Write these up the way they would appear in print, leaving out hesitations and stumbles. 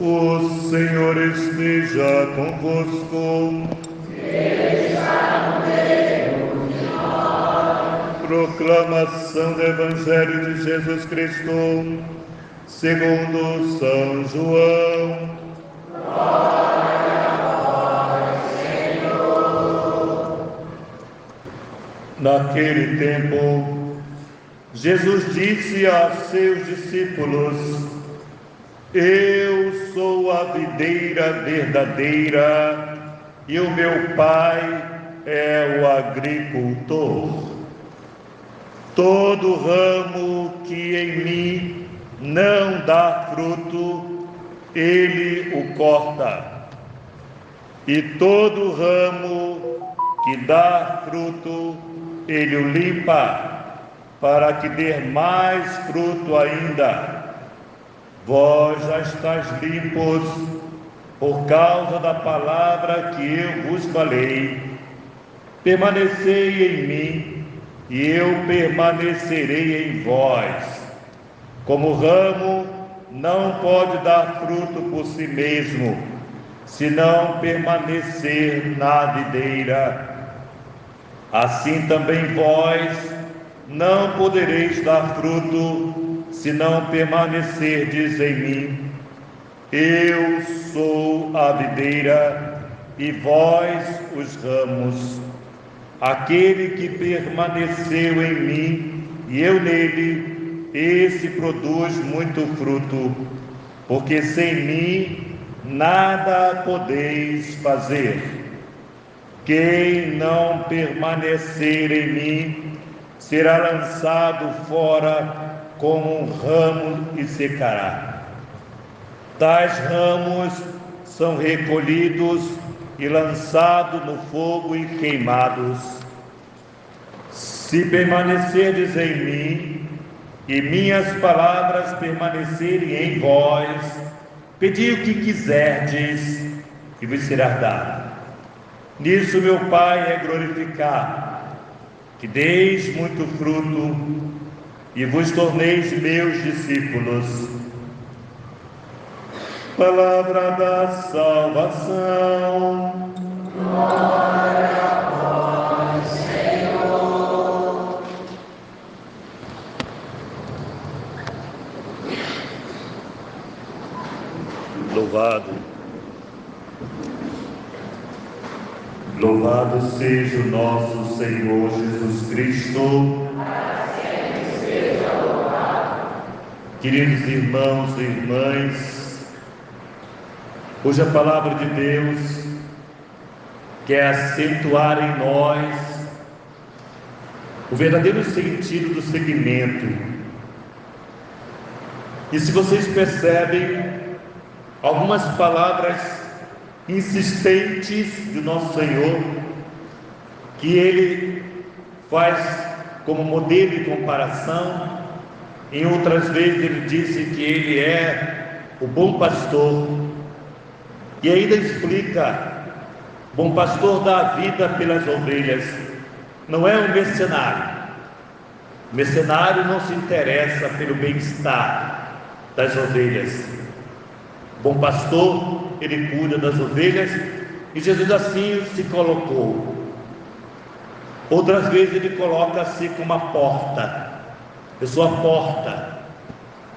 O Senhor esteja convosco. Proclamação do Evangelho de Jesus Cristo, segundo São João. Naquele tempo, Jesus disse a seus discípulos: Eu sou a videira verdadeira e o meu Pai é o agricultor. Todo ramo que em mim não dá fruto, ele o corta. E todo ramo que dá fruto, ele o limpa, para que dê mais fruto ainda. Vós já estáis limpos por causa da palavra que eu vos falei. Permanecei em mim, e eu permanecerei em vós. Como o ramo não pode dar fruto por si mesmo, se não permanecer na videira, assim também vós não podereis dar fruto, se não permanecerdes em mim. Eu sou a videira, e vós os ramos. Aquele que permaneceu em mim e eu nele, esse produz muito fruto, porque sem mim nada podeis fazer. Quem não permanecer em mim será lançado fora como um ramo e secará. Tais ramos são recolhidos e lançados no fogo e queimados. Se permanecerdes em mim e minhas palavras permanecerem em vós, pedi o que quiserdes e vos será dado. Nisso meu Pai é glorificado, que deis muito fruto e vos torneis meus discípulos. Palavra da salvação. Glória a vós, Senhor. Louvado seja o nosso Senhor Jesus Cristo. Sempre seja louvado. Queridos irmãos e irmãs, hoje a palavra de Deus quer acentuar em nós o verdadeiro sentido do seguimento. E se vocês percebem, algumas palavras insistentes do nosso Senhor, que Ele faz como modelo e comparação. Em outras vezes Ele disse que Ele é o bom pastor, e ainda explica: bom pastor dá a vida pelas ovelhas. Não é um mercenário. O mercenário não se interessa pelo bem-estar das ovelhas. Bom pastor, ele cuida das ovelhas, e Jesus assim se colocou. Outras vezes ele coloca-se como a porta. Eu sou a porta.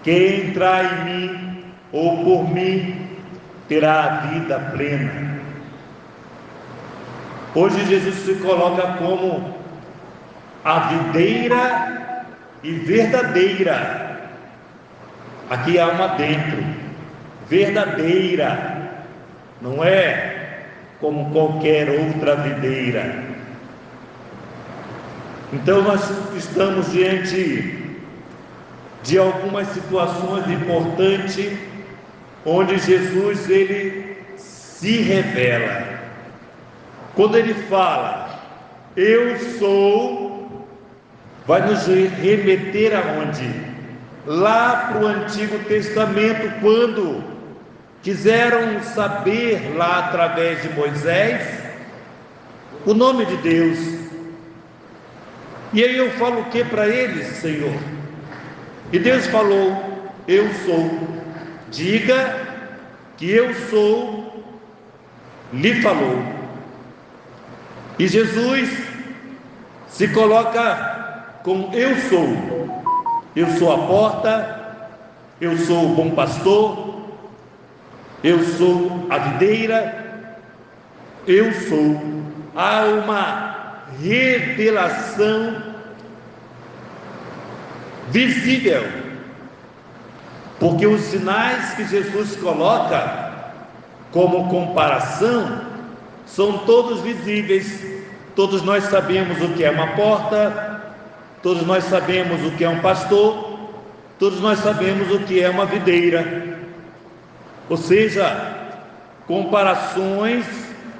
Quem entrar em mim ou por mim terá a vida plena. Hoje Jesus se coloca como a videira e verdadeira. Aqui há uma dentro, verdadeira, não é como qualquer outra videira. Então nós estamos diante de algumas situações importantes, onde Jesus ele se revela. Quando ele fala, eu sou, vai nos remeter aonde? Lá para o Antigo Testamento, quando quiseram saber lá através de Moisés o nome de Deus. E aí eu falo o que para eles, Senhor? E Deus falou, eu sou. Diga que eu sou, lhe falou. E Jesus se coloca com eu sou a porta, eu sou o bom pastor, eu sou a videira, eu sou. Há uma revelação visível, porque os sinais que Jesus coloca como comparação são todos visíveis. Todos nós sabemos o que é uma porta, todos nós sabemos o que é um pastor, todos nós sabemos o que é uma videira. Ou seja, comparações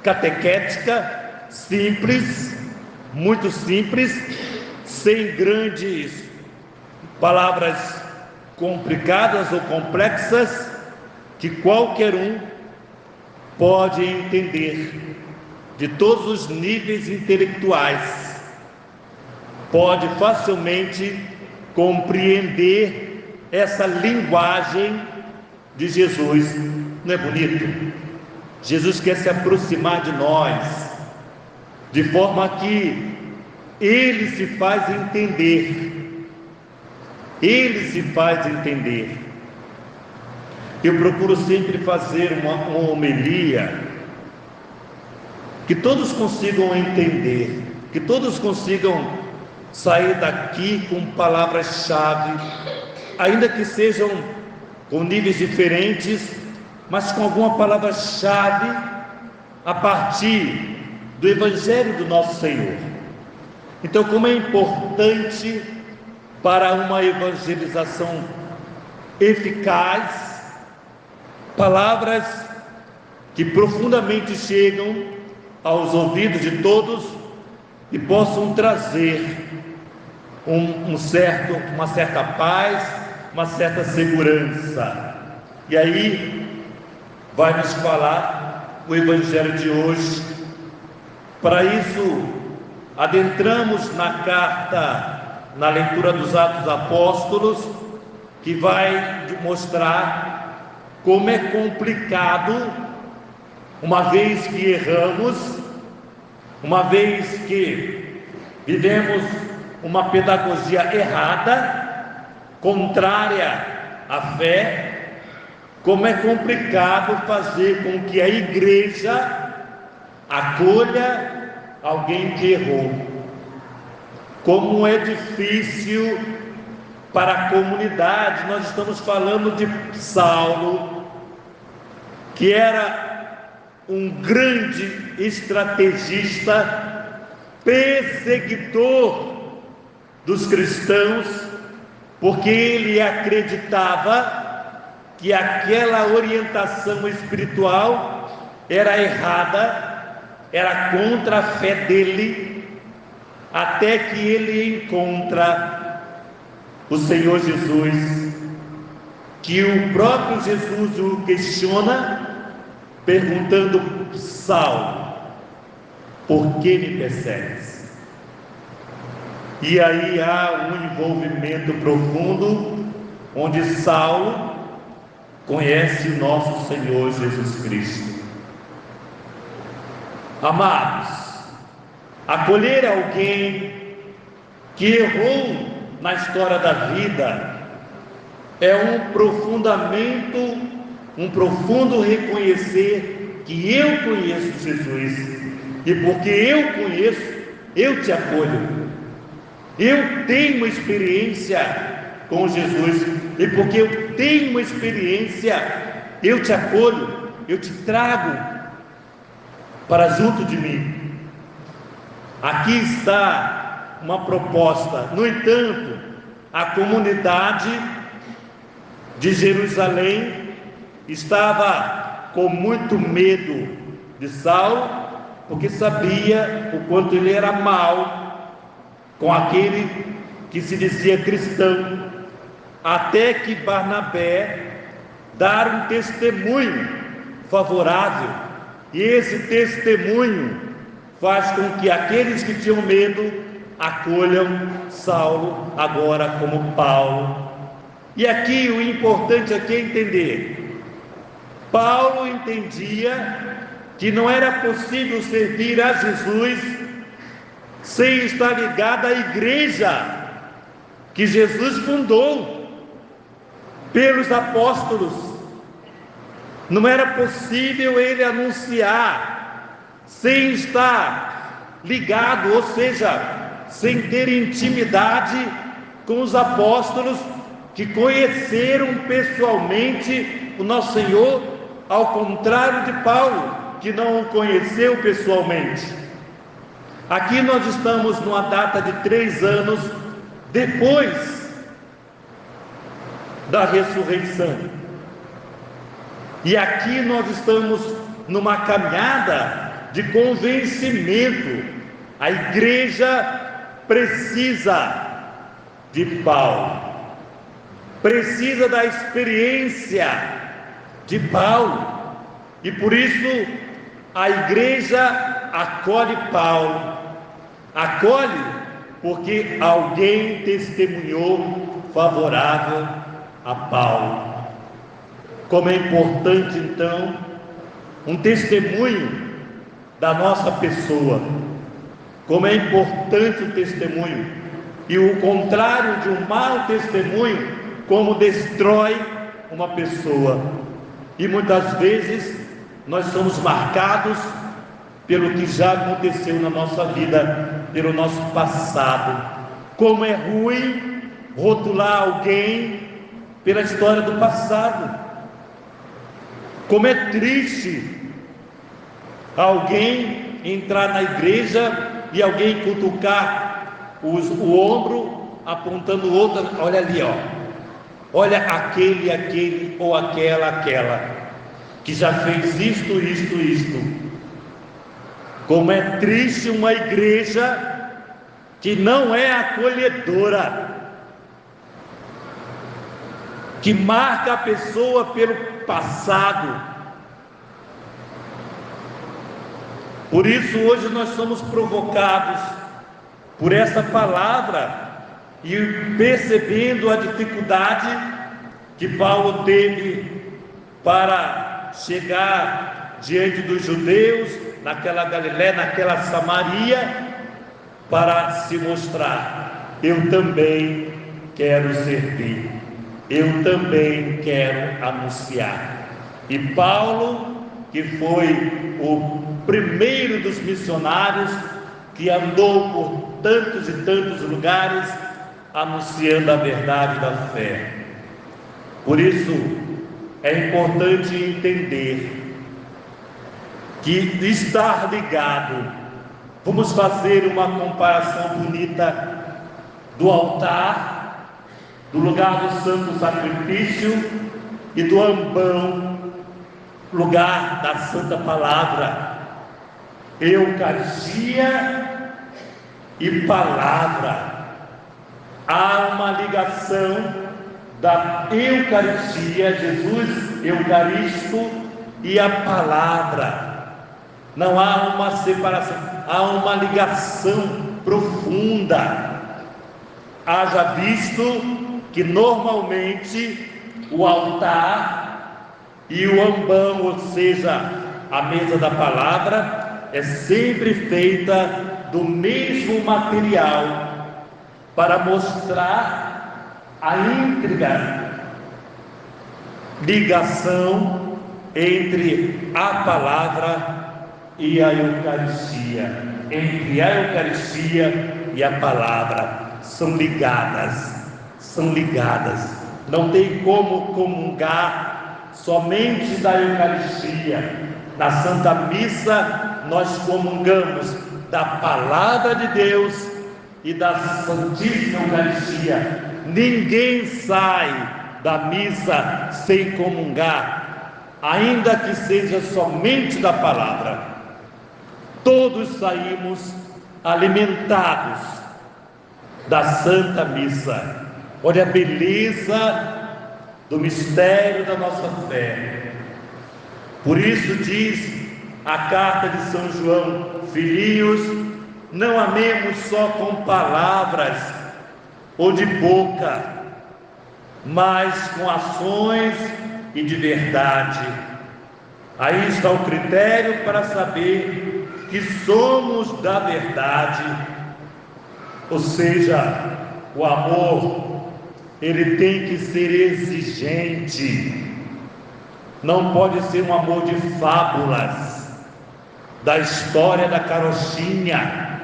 catequéticas simples, muito simples, sem grandes palavras complicadas ou complexas, que qualquer um pode entender, de todos os níveis intelectuais, pode facilmente compreender essa linguagem de Jesus. Não é bonito? Jesus quer se aproximar de nós, de forma que Ele se faz entender. Ele se faz entender. Eu procuro sempre fazer uma homilia que todos consigam entender, que todos consigam sair daqui com palavras-chave, ainda que sejam com níveis diferentes, mas com alguma palavra-chave a partir do Evangelho do nosso Senhor. Então, como é importante para uma evangelização eficaz, palavras que profundamente chegam aos ouvidos de todos e possam trazer uma certa paz, uma certa segurança. E aí vai nos falar o Evangelho de hoje. Para isso, adentramos na carta, na leitura dos Atos Apóstolos, que vai mostrar como é complicado, uma vez que erramos, uma vez que vivemos uma pedagogia errada, contrária à fé, como é complicado fazer com que a igreja acolha alguém que errou. Como é difícil para a comunidade. Nós estamos falando de Saulo, que era um grande estrategista, perseguidor dos cristãos, porque ele acreditava que aquela orientação espiritual era errada, era contra a fé dele, até que ele encontra o Senhor Jesus, que o próprio Jesus o questiona, perguntando: Saulo, por que me persegues? E aí há um envolvimento profundo, onde Saulo conhece o nosso Senhor Jesus Cristo. Amados, acolher alguém que errou na história da vida é um profundo reconhecer que eu conheço Jesus, e porque eu conheço, eu te acolho. Eu tenho uma experiência com Jesus, e porque eu tenho uma experiência, eu te acolho, eu te trago para junto de mim. Aqui está uma proposta. No entanto, a comunidade de Jerusalém estava com muito medo de Saulo, porque sabia o quanto ele era mau com aquele que se dizia cristão, até que Barnabé dar um testemunho favorável, e esse testemunho faz com que aqueles que tinham medo acolham Saulo agora como Paulo. E aqui o importante aqui é entender Paulo entendia que não era possível servir a Jesus sem estar ligado à igreja que Jesus fundou pelos apóstolos. Não era possível ele anunciar sem estar ligado, ou seja, sem ter intimidade com os apóstolos que conheceram pessoalmente o nosso Senhor, ao contrário de Paulo, que não o conheceu pessoalmente. Aqui nós estamos numa data de 3 anos depois da ressurreição. E aqui nós estamos numa caminhada de convencimento. A igreja precisa de Paulo, precisa da experiência de Paulo, e por isso a igreja acolhe Paulo, acolhe porque alguém testemunhou favorável a Paulo. Como é importante então um testemunho da nossa pessoa, como é importante o testemunho, e o contrário de um mau testemunho, como destrói uma pessoa. E muitas vezes nós somos marcados pelo que já aconteceu na nossa vida, pelo nosso passado. Como é ruim rotular alguém pela história do passado. Como é triste alguém entrar na igreja e alguém cutucar o ombro, apontando o outro, olha ali, ó, olha aquele ou aquela que já fez isto. Como é triste uma igreja que não é acolhedora, que marca a pessoa pelo passado. Por isso hoje nós somos provocados por essa palavra, e percebendo a dificuldade que Paulo teve para chegar diante dos judeus, naquela Galiléia, naquela Samaria, para se mostrar: eu também quero servir, eu também quero anunciar. E Paulo, que foi o primeiro dos missionários, que andou por tantos e tantos lugares anunciando a verdade da fé. Por isso é importante entender que estar ligado, vamos fazer uma comparação bonita do altar, do lugar do santo sacrifício, e do ambão, lugar da santa palavra. Eucaristia e palavra. Há uma ligação da Eucaristia, Jesus Eucarístico, e a palavra. Não há uma separação, há uma ligação profunda. Haja visto que normalmente o altar e o ambão, ou seja, a mesa da palavra, é sempre feita do mesmo material, para mostrar a íntegra ligação entre a palavra e a Eucaristia. Entre a Eucaristia e a palavra são ligadas. Não tem como comungar somente da Eucaristia. Na Santa Missa nós comungamos da palavra de Deus e da Santíssima Eucaristia. Ninguém sai da missa sem comungar, ainda que seja somente da palavra. Todos saímos alimentados da Santa Missa. Olha a beleza do mistério da nossa fé. Por isso diz a carta de São João: filhinhos, não amemos só com palavras ou de boca, mas com ações e de verdade. Aí está o critério para saber que somos da verdade. Ou seja, o amor, ele tem que ser exigente. Não pode ser um amor de fábulas, da história da carochinha.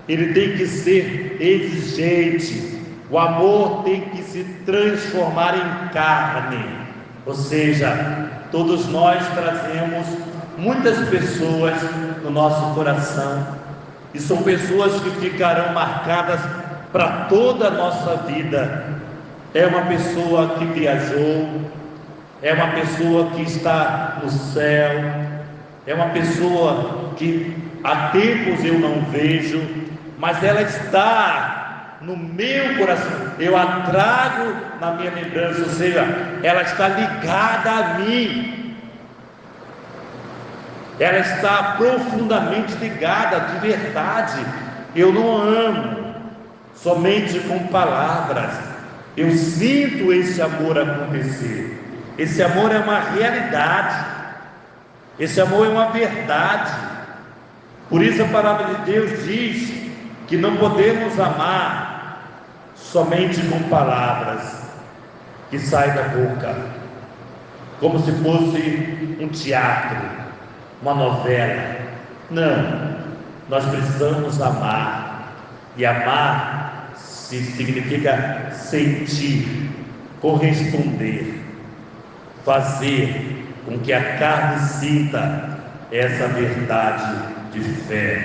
Ele tem que ser exigente. O amor tem que se transformar em carne. Ou seja, todos nós trazemos muitas pessoas no nosso coração, e são pessoas que ficarão marcadas para toda a nossa vida. É uma pessoa que viajou, é uma pessoa que está no céu, é uma pessoa que há tempos eu não vejo, mas ela está no meu coração, eu a trago na minha lembrança, ou seja, ela está ligada a mim, ela está profundamente ligada de verdade. Eu não amo somente com palavras, eu sinto esse amor acontecer. Esse amor é uma realidade, esse amor é uma verdade. Por isso a palavra de Deus diz que não podemos amar somente com palavras que saem da boca, como se fosse um teatro, uma novela. Não, nós precisamos amar, e amar significa sentir, corresponder, fazer com que a carne sinta essa verdade de fé.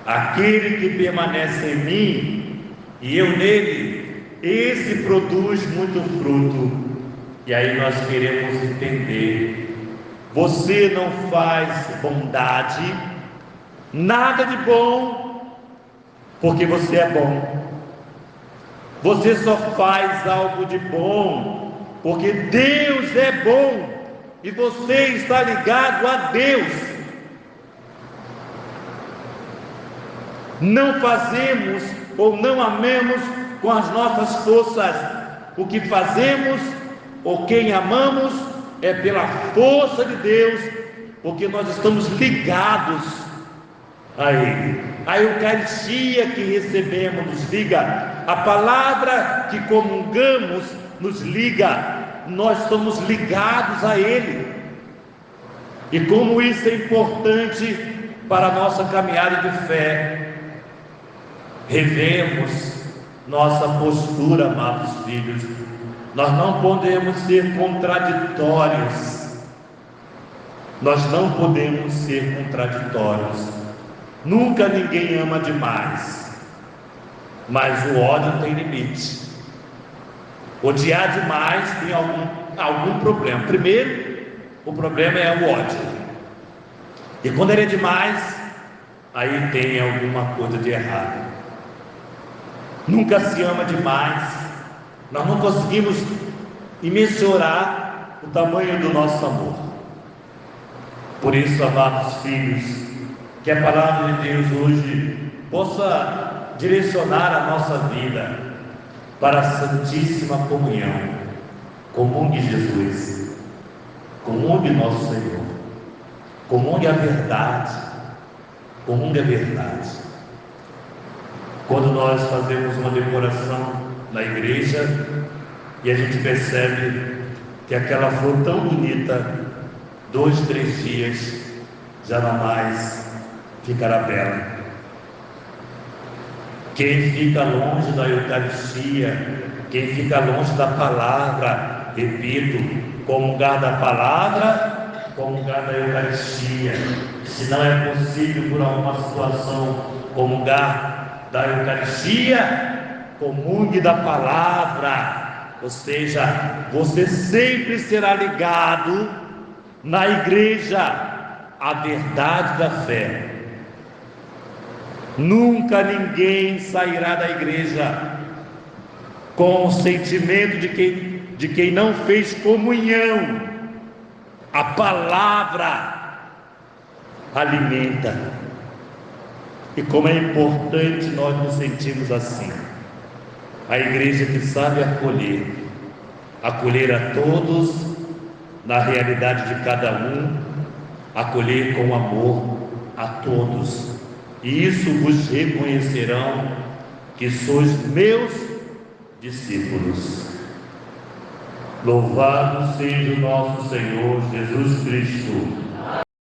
Aquele que permanece em mim e eu nele, esse produz muito fruto. E aí nós queremos entender: você não faz bondade, nada de bom, porque você é bom. Você só faz algo de bom porque Deus é bom e você está ligado a Deus. Não fazemos ou não amemos com as nossas forças. O que fazemos ou quem amamos é pela força de Deus, porque nós estamos ligados a Ele. A Eucaristia que recebemos nos liga, a palavra que comungamos nos liga, nós estamos ligados a Ele. E como isso é importante para a nossa caminhada de fé, revemos nossa postura, amados filhos. Nós não podemos ser contraditórios. Nós não podemos ser contraditórios. Nunca ninguém ama demais, mas o ódio tem limite. Odiar demais tem algum problema. Primeiro, o problema é o ódio. E quando ele é demais, aí tem alguma coisa de errado. Nunca se ama demais. Nós não conseguimos imensurar o tamanho do nosso amor. Por isso, amados filhos, que a palavra de Deus hoje possa direcionar a nossa vida para a Santíssima Comunhão. Comungue Jesus, comungue nosso Senhor, comungue a verdade, comungue a verdade. Quando nós fazemos uma decoração na igreja e a gente percebe que aquela flor tão bonita, 2, 3 dias já não mais ficará bela. Quem fica longe da Eucaristia, quem fica longe da palavra, repito, comungar da palavra, comungar da Eucaristia. Se não é possível por alguma situação comungar da Eucaristia, comungue da palavra. Ou seja, você sempre será ligado na igreja à verdade da fé. Nunca ninguém sairá da igreja com o sentimento de quem não fez comunhão. A palavra alimenta. E como é importante nós nos sentirmos assim. A igreja que sabe acolher a todos na realidade de cada um, acolher com amor a todos, e isso vos reconhecerão que sois meus discípulos. Louvado seja o nosso Senhor Jesus Cristo,